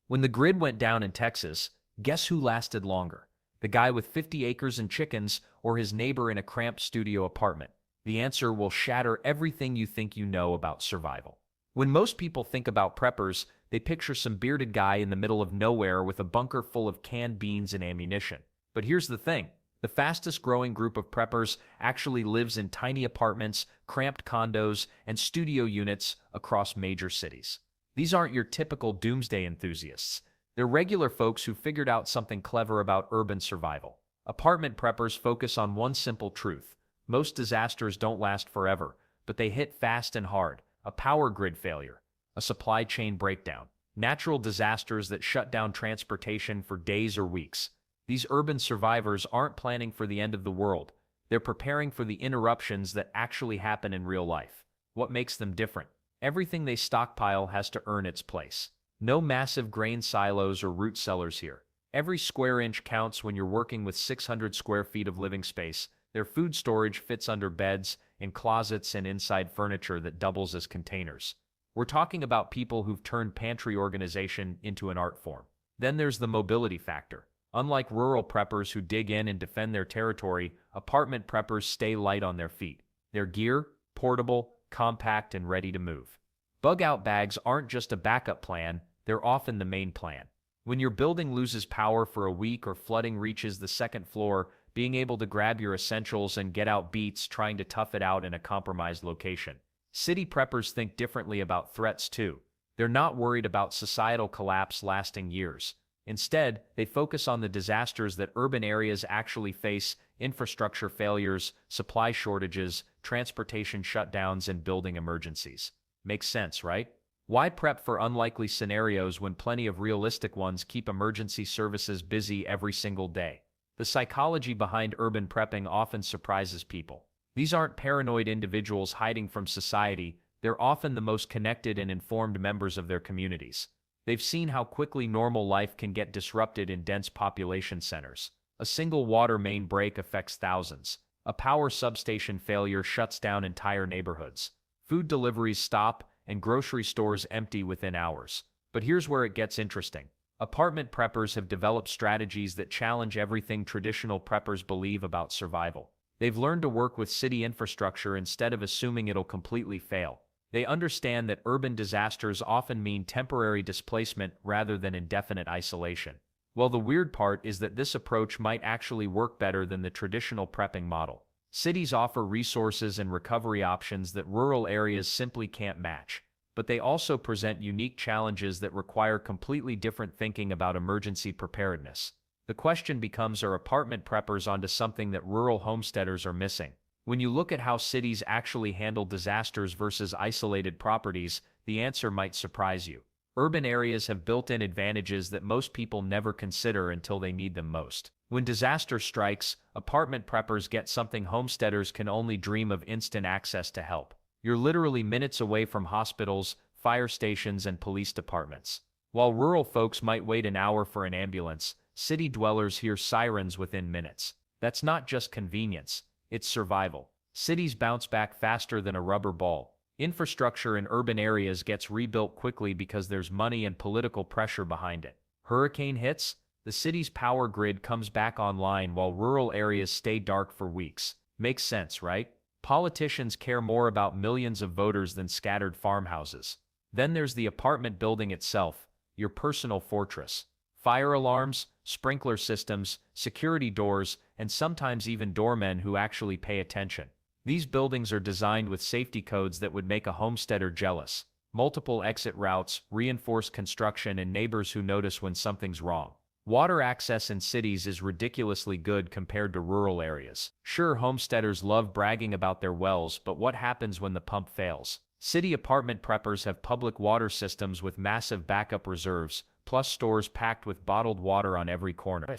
When the grid went down in Texas, guess who lasted longer? The guy with 50 acres and chickens or his neighbor in a cramped studio apartment? The answer will shatter everything you think you know about survival. When most people think about preppers, they picture some bearded guy in the middle of nowhere with a bunker full of canned beans and ammunition. But here's the thing. The fastest growing group of preppers actually lives in tiny apartments, cramped condos, and studio units across major cities. These aren't your typical doomsday enthusiasts. They're regular folks who figured out something clever about urban survival. Apartment preppers focus on one simple truth. Most disasters don't last forever, but they hit fast and hard. A power grid failure, a supply chain breakdown, natural disasters that shut down transportation for days or weeks. These urban survivors aren't planning for the end of the world. They're preparing for the interruptions that actually happen in real life. What makes them different? Everything they stockpile has to earn its place. No massive grain silos or root cellars here. Every square inch counts when you're working with 600 square feet of living space. Their food storage fits under beds, in closets, and inside furniture that doubles as containers. We're talking about people who've turned pantry organization into an art form. Then there's the mobility factor. Unlike rural preppers who dig in and defend their territory, apartment preppers stay light on their feet. Their gear, portable, compact, and ready to move. Bug-out bags aren't just a backup plan, they're often the main plan. When your building loses power for a week or flooding reaches the second floor, being able to grab your essentials and get out beats trying to tough it out in a compromised location. City preppers think differently about threats too. They're not worried about societal collapse lasting years. Instead, they focus on the disasters that urban areas actually face: infrastructure failures, supply shortages, transportation shutdowns, and building emergencies. Makes sense, right? Why prep for unlikely scenarios when plenty of realistic ones keep emergency services busy every single day? The psychology behind urban prepping often surprises people. These aren't paranoid individuals hiding from society. They're often the most connected and informed members of their communities. They've seen how quickly normal life can get disrupted in dense population centers. A single water main break affects thousands. A power substation failure shuts down entire neighborhoods. Food deliveries stop, and grocery stores empty within hours. But here's where it gets interesting. Apartment preppers have developed strategies that challenge everything traditional preppers believe about survival. They've learned to work with city infrastructure instead of assuming it'll completely fail. They understand that urban disasters often mean temporary displacement rather than indefinite isolation. Well, the weird part is that this approach might actually work better than the traditional prepping model. Cities offer resources and recovery options that rural areas simply can't match. But they also present unique challenges that require completely different thinking about emergency preparedness. The question becomes, are apartment preppers onto something that rural homesteaders are missing? When you look at how cities actually handle disasters versus isolated properties, the answer might surprise you. Urban areas have built-in advantages that most people never consider until they need them most. When disaster strikes, apartment preppers get something homesteaders can only dream of: instant access to help. You're literally minutes away from hospitals, fire stations, and police departments. While rural folks might wait an hour for an ambulance, city dwellers hear sirens within minutes. That's not just convenience, it's survival. Cities bounce back faster than a rubber ball. Infrastructure in urban areas gets rebuilt quickly because there's money and political pressure behind it. Hurricane hits, the city's power grid comes back online while rural areas stay dark for weeks. Makes sense, right? Politicians care more about millions of voters than scattered farmhouses. Then there's the apartment building itself, your personal fortress. Fire alarms, sprinkler systems, security doors, and sometimes even doormen who actually pay attention. These buildings are designed with safety codes that would make a homesteader jealous. Multiple exit routes, reinforced construction, and neighbors who notice when something's wrong. Water access in cities is ridiculously good compared to rural areas. Sure, homesteaders love bragging about their wells, but what happens when the pump fails? City apartment preppers have public water systems with massive backup reserves, plus stores packed with bottled water on every corner.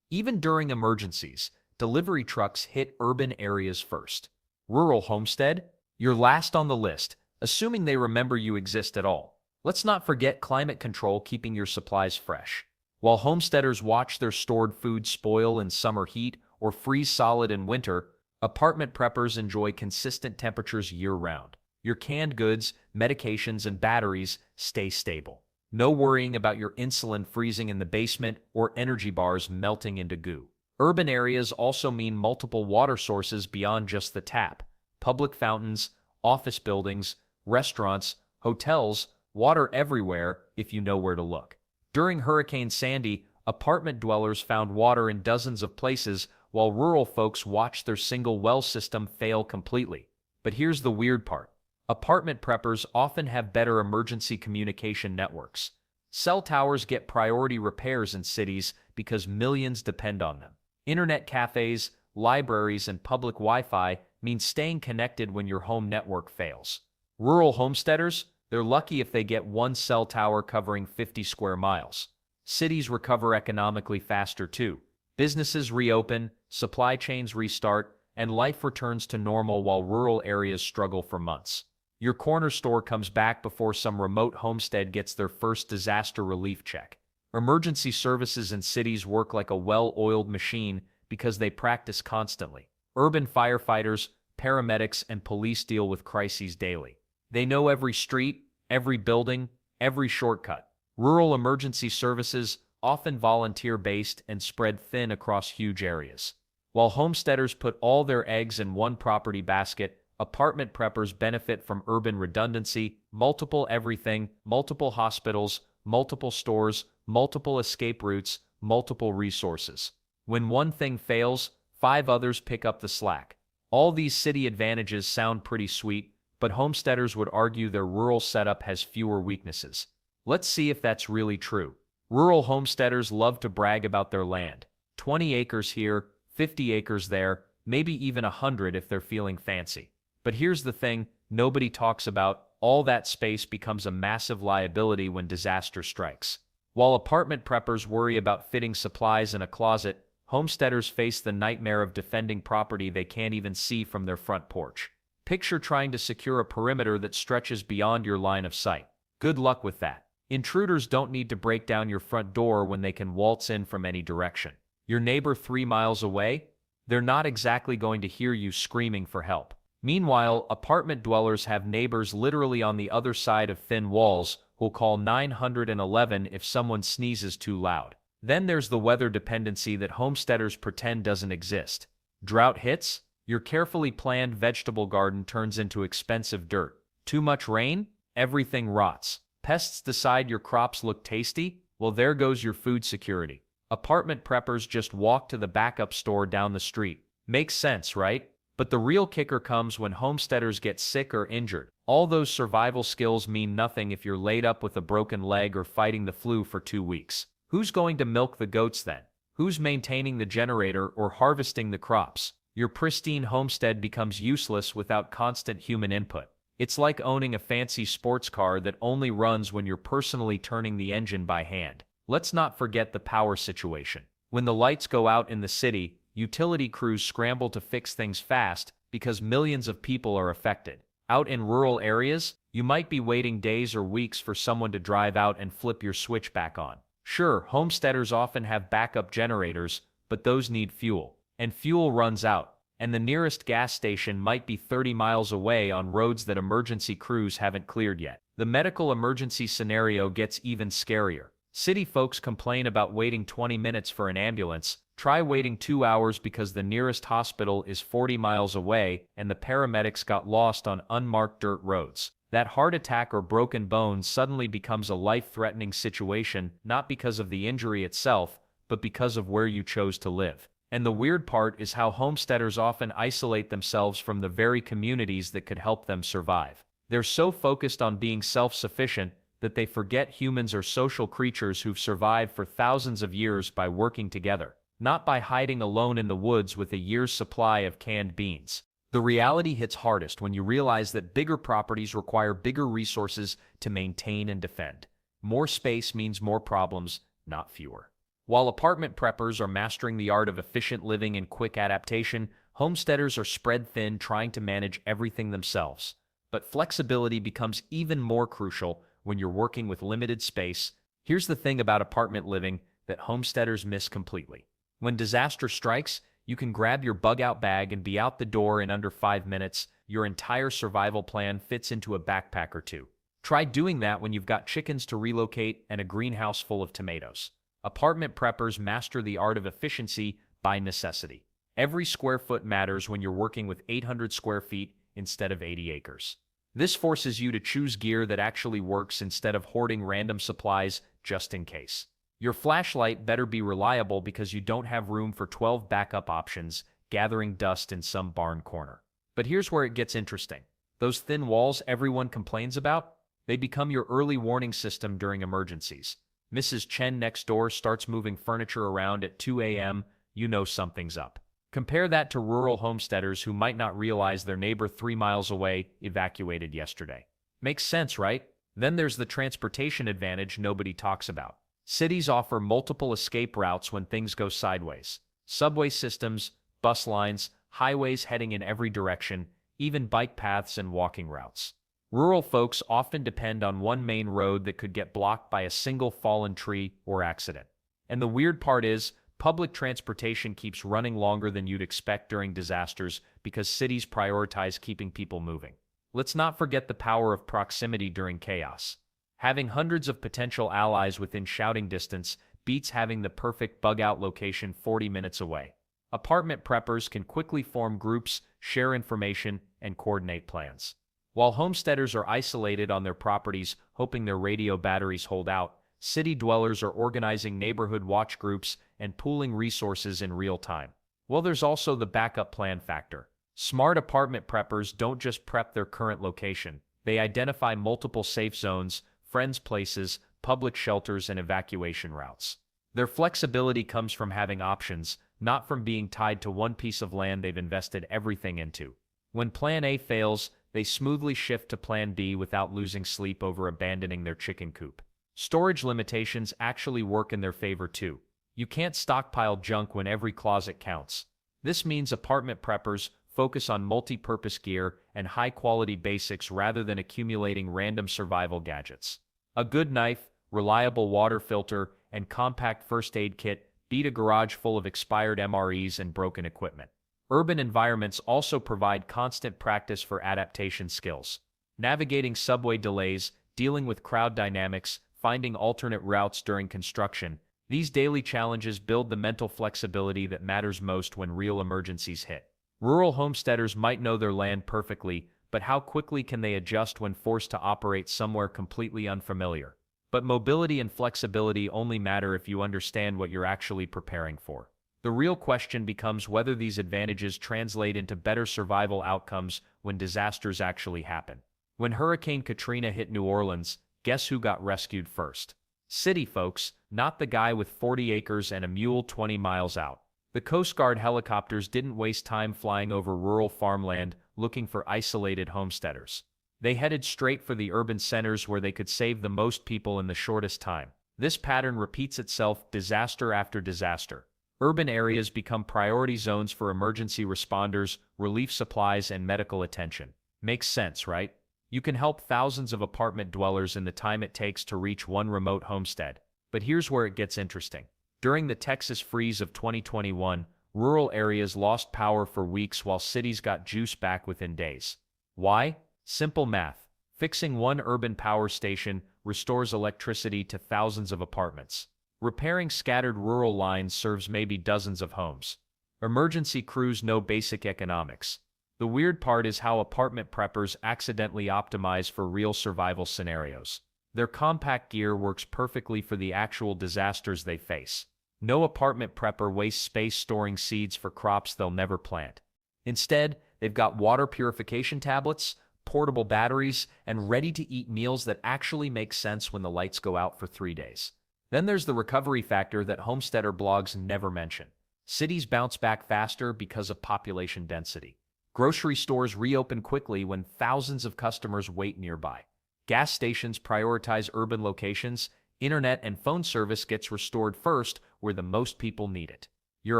Even during emergencies, delivery trucks hit urban areas first. Rural homestead? You're last on the list, assuming they remember you exist at all. Let's not forget climate control, keeping your supplies fresh. While homesteaders watch their stored food spoil in summer heat or freeze solid in winter, apartment preppers enjoy consistent temperatures year-round. Your canned goods, medications, and batteries stay stable. No worrying about your insulin freezing in the basement or energy bars melting into goo. Urban areas also mean multiple water sources beyond just the tap. Public fountains, office buildings, restaurants, hotels, water everywhere if you know where to look. During Hurricane Sandy, apartment dwellers found water in dozens of places while rural folks watched their single well system fail completely. But here's the weird part. Apartment preppers often have better emergency communication networks. Cell towers get priority repairs in cities because millions depend on them. Internet cafes, libraries, and public Wi-Fi mean staying connected when your home network fails. Rural homesteaders, they're lucky if they get one cell tower covering 50 square miles. Cities recover economically faster too. Businesses reopen, supply chains restart, and life returns to normal while rural areas struggle for months. Your corner store comes back before some remote homestead gets their first disaster relief check. Emergency services in cities work like a well-oiled machine because they practice constantly. Urban firefighters, paramedics, and police deal with crises daily. They know every street, every building, every shortcut. Rural emergency services, often volunteer-based and spread thin across huge areas. While homesteaders put all their eggs in one property basket, apartment preppers benefit from urban redundancy, multiple everything, multiple hospitals, multiple stores, multiple escape routes, multiple resources. When one thing fails, 5 others pick up the slack. All these city advantages sound pretty sweet, but homesteaders would argue their rural setup has fewer weaknesses. Let's see if that's really true. Rural homesteaders love to brag about their land. 20 acres here, 50 acres there, maybe even 100 if they're feeling fancy. But here's the thing nobody talks about, all that space becomes a massive liability when disaster strikes. While apartment preppers worry about fitting supplies in a closet, homesteaders face the nightmare of defending property they can't even see from their front porch. Picture trying to secure a perimeter that stretches beyond your line of sight. Good luck with that. Intruders don't need to break down your front door when they can waltz in from any direction. Your neighbor 3 miles away? They're not exactly going to hear you screaming for help. Meanwhile, apartment dwellers have neighbors literally on the other side of thin walls who'll call 911 if someone sneezes too loud. Then there's the weather dependency that homesteaders pretend doesn't exist. Drought hits? Your carefully planned vegetable garden turns into expensive dirt. Too much rain? Everything rots. Pests decide your crops look tasty? Well, there goes your food security. Apartment preppers just walk to the backup store down the street. Makes sense, right? But the real kicker comes when homesteaders get sick or injured. All those survival skills mean nothing if you're laid up with a broken leg or fighting the flu for 2 weeks. Who's going to milk the goats then? Who's maintaining the generator or harvesting the crops? Your pristine homestead becomes useless without constant human input. It's like owning a fancy sports car that only runs when you're personally turning the engine by hand. Let's not forget the power situation. When the lights go out in the city, utility crews scramble to fix things fast because millions of people are affected. Out in rural areas, you might be waiting days or weeks for someone to drive out and flip your switch back on. Sure, homesteaders often have backup generators, but those need fuel. And fuel runs out, and the nearest gas station might be 30 miles away on roads that emergency crews haven't cleared yet. The medical emergency scenario gets even scarier. City folks complain about waiting 20 minutes for an ambulance. Try waiting 2 hours because the nearest hospital is 40 miles away and the paramedics got lost on unmarked dirt roads. That heart attack or broken bone suddenly becomes a life-threatening situation, not because of the injury itself, but because of where you chose to live. And the weird part is how homesteaders often isolate themselves from the very communities that could help them survive. They're so focused on being self-sufficient that they forget humans are social creatures who've survived for thousands of years by working together, not by hiding alone in the woods with a year's supply of canned beans. The reality hits hardest when you realize that bigger properties require bigger resources to maintain and defend. More space means more problems, not fewer. While apartment preppers are mastering the art of efficient living and quick adaptation, homesteaders are spread thin trying to manage everything themselves. But flexibility becomes even more crucial when you're working with limited space. Here's the thing about apartment living that homesteaders miss completely. When disaster strikes, you can grab your bug-out bag and be out the door in under 5 minutes. Your entire survival plan fits into a backpack or two. Try doing that when you've got chickens to relocate and a greenhouse full of tomatoes. Apartment preppers master the art of efficiency by necessity. Every square foot matters when you're working with 800 square feet instead of 80 acres. This forces you to choose gear that actually works instead of hoarding random supplies just in case. Your flashlight better be reliable because you don't have room for 12 backup options gathering dust in some barn corner. But here's where it gets interesting. Those thin walls everyone complains about? They become your early warning system during emergencies. Mrs. Chen next door starts moving furniture around at 2 a.m., you know something's up. Compare that to rural homesteaders who might not realize their neighbor 3 miles away evacuated yesterday. Makes sense, right? Then there's the transportation advantage nobody talks about. Cities offer multiple escape routes when things go sideways. Subway systems, bus lines, highways heading in every direction, even bike paths and walking routes. Rural folks often depend on one main road that could get blocked by a single fallen tree or accident. And the weird part is, public transportation keeps running longer than you'd expect during disasters because cities prioritize keeping people moving. Let's not forget the power of proximity during chaos. Having hundreds of potential allies within shouting distance beats having the perfect bug-out location 40 minutes away. Apartment preppers can quickly form groups, share information, and coordinate plans. While homesteaders are isolated on their properties, hoping their radio batteries hold out, city dwellers are organizing neighborhood watch groups and pooling resources in real time. Well, there's also the backup plan factor. Smart apartment preppers don't just prep their current location. They identify multiple safe zones, friends' places, public shelters, and evacuation routes. Their flexibility comes from having options, not from being tied to one piece of land they've invested everything into. When Plan A fails, they smoothly shift to Plan B without losing sleep over abandoning their chicken coop. Storage limitations actually work in their favor too. You can't stockpile junk when every closet counts. This means apartment preppers focus on multi-purpose gear and high-quality basics rather than accumulating random survival gadgets. A good knife, reliable water filter, and compact first aid kit beat a garage full of expired MREs and broken equipment. Urban environments also provide constant practice for adaptation skills. Navigating subway delays, dealing with crowd dynamics, finding alternate routes during construction, these daily challenges build the mental flexibility that matters most when real emergencies hit. Rural homesteaders might know their land perfectly, but how quickly can they adjust when forced to operate somewhere completely unfamiliar? But mobility and flexibility only matter if you understand what you're actually preparing for. The real question becomes whether these advantages translate into better survival outcomes when disasters actually happen. When Hurricane Katrina hit New Orleans, guess who got rescued first? City folks, not the guy with 40 acres and a mule 20 miles out. The Coast Guard helicopters didn't waste time flying over rural farmland looking for isolated homesteaders. They headed straight for the urban centers where they could save the most people in the shortest time. This pattern repeats itself disaster after disaster. Urban areas become priority zones for emergency responders, relief supplies, and medical attention. Makes sense, right? You can help thousands of apartment dwellers in the time it takes to reach one remote homestead. But here's where it gets interesting. During the Texas freeze of 2021, rural areas lost power for weeks while cities got juice back within days. Why? Simple math. Fixing one urban power station restores electricity to thousands of apartments. Repairing scattered rural lines serves maybe dozens of homes. Emergency crews know basic economics. The weird part is how apartment preppers accidentally optimize for real survival scenarios. Their compact gear works perfectly for the actual disasters they face. No apartment prepper wastes space storing seeds for crops they'll never plant. Instead, they've got water purification tablets, portable batteries, and ready-to-eat meals that actually make sense when the lights go out for 3 days. Then there's the recovery factor that homesteader blogs never mention. Cities bounce back faster because of population density. Grocery stores reopen quickly when thousands of customers wait nearby. Gas stations prioritize urban locations. Internet and phone service gets restored first where the most people need it. Your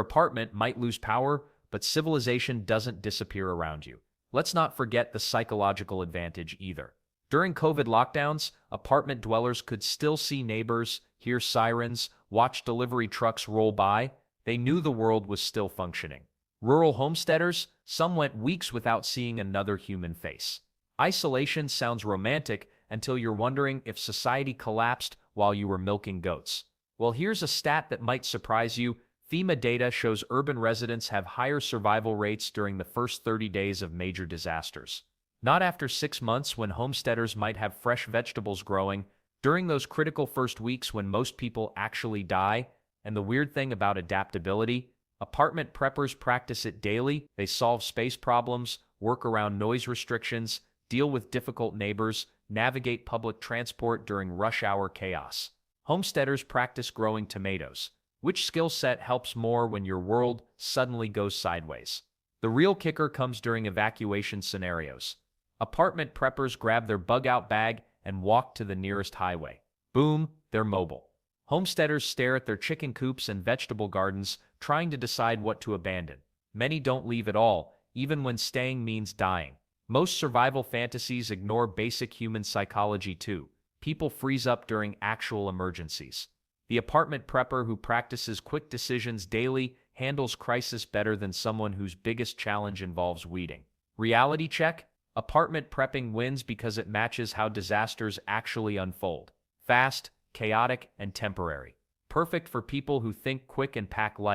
apartment might lose power, but civilization doesn't disappear around you. Let's not forget the psychological advantage either. During COVID lockdowns, apartment dwellers could still see neighbors, hear sirens, watch delivery trucks roll by. They knew the world was still functioning. Rural homesteaders, some went weeks without seeing another human face. Isolation sounds romantic until you're wondering if society collapsed while you were milking goats. Well, here's a stat that might surprise you. FEMA data shows urban residents have higher survival rates during the first 30 days of major disasters. Not after 6 months when homesteaders might have fresh vegetables growing, during those critical first weeks when most people actually die. And the weird thing about adaptability, apartment preppers practice it daily. They solve space problems, work around noise restrictions, deal with difficult neighbors, navigate public transport during rush hour chaos. Homesteaders practice growing tomatoes. Which skill set helps more when your world suddenly goes sideways? The real kicker comes during evacuation scenarios. Apartment preppers grab their bug-out bag and walk to the nearest highway. Boom, they're mobile. Homesteaders stare at their chicken coops and vegetable gardens, trying to decide what to abandon. Many don't leave at all, even when staying means dying. Most survival fantasies ignore basic human psychology too. People freeze up during actual emergencies. The apartment prepper who practices quick decisions daily handles crisis better than someone whose biggest challenge involves weeding. Reality check? Apartment prepping wins because it matches how disasters actually unfold. Fast, chaotic, and temporary. Perfect for people who think quick and pack light.